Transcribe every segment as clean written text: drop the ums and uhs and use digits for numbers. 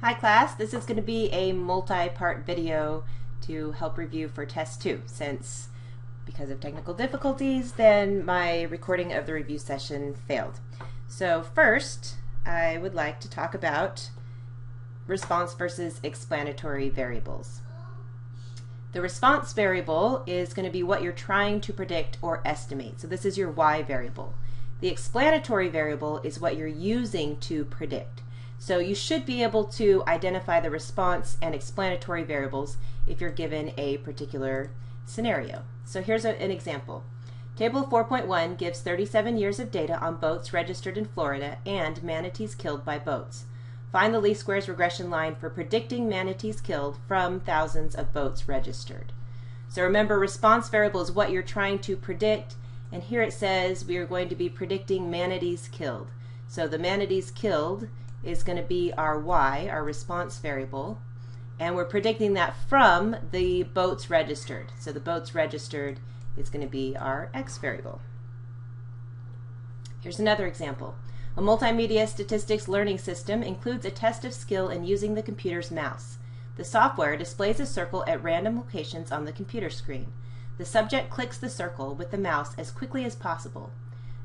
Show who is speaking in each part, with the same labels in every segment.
Speaker 1: Hi class, this is going to be a multi-part video to help review for test 2 since because of technical difficulties then my recording of the review session failed. So first I would like to talk about response versus explanatory variables. The response variable is going to be what you're trying to predict or estimate. So this is your y variable. The explanatory variable is what you're using to predict. So you should be able to identify the response and explanatory variables if you're given a particular scenario. So here's an example. Table 4.1 gives 37 years of data on boats registered in Florida and manatees killed by boats. Find the least squares regression line for predicting manatees killed from thousands of boats registered. So remember, response variable is what you're trying to predict, and here it says we are going to be predicting manatees killed. So the manatees killed is going to be our y, our response variable, and we're predicting that from the boats registered. So the boats registered is going to be our x variable. Here's another example. A multimedia statistics learning system includes a test of skill in using the computer's mouse. The software displays a circle at random locations on the computer screen. The subject clicks the circle with the mouse as quickly as possible.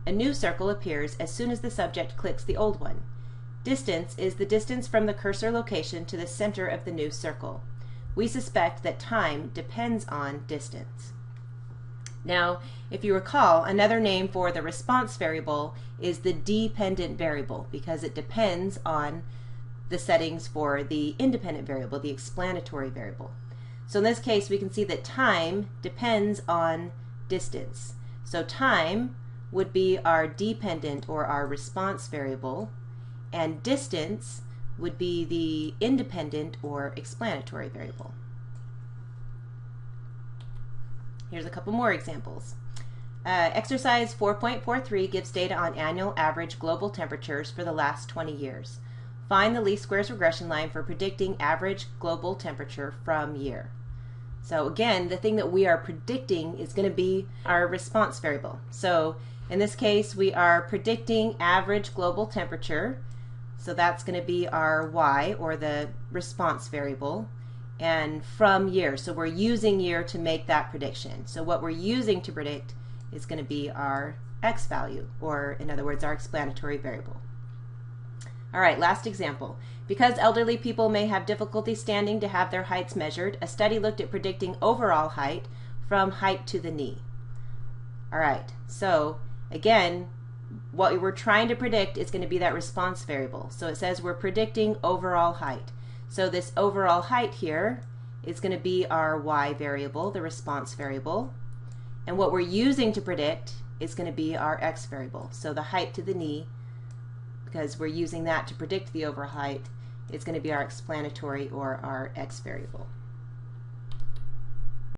Speaker 1: A new circle appears as soon as the subject clicks the old one. Distance is the distance from the cursor location to the center of the new circle. We suspect that time depends on distance. Now, if you recall, another name for the response variable is the dependent variable because it depends on the settings for the independent variable, the explanatory variable. So in this case, we can see that time depends on distance. So time would be our dependent or our response variable, and distance would be the independent or explanatory variable. Here's a couple more examples. Exercise 4.43 gives data on annual average global temperatures for the last 20 years. Find the least squares regression line for predicting average global temperature from year. So again, the thing that we are predicting is going to be our response variable. So in this case, we are predicting average global temperature. So that's going to be our y, or the response variable, and from year. So we're using year to make that prediction. So what we're using to predict is going to be our x value, or in other words, our explanatory variable. All right, last example. Because elderly people may have difficulty standing to have their heights measured, a study looked at predicting overall height from height to the knee. All right, so again, what we're trying to predict is going to be that response variable. So it says we're predicting overall height. So this overall height here is going to be our y variable, the response variable. And what we're using to predict is going to be our x variable. So the height to the knee, because we're using that to predict the overall height, is going to be our explanatory or our x variable.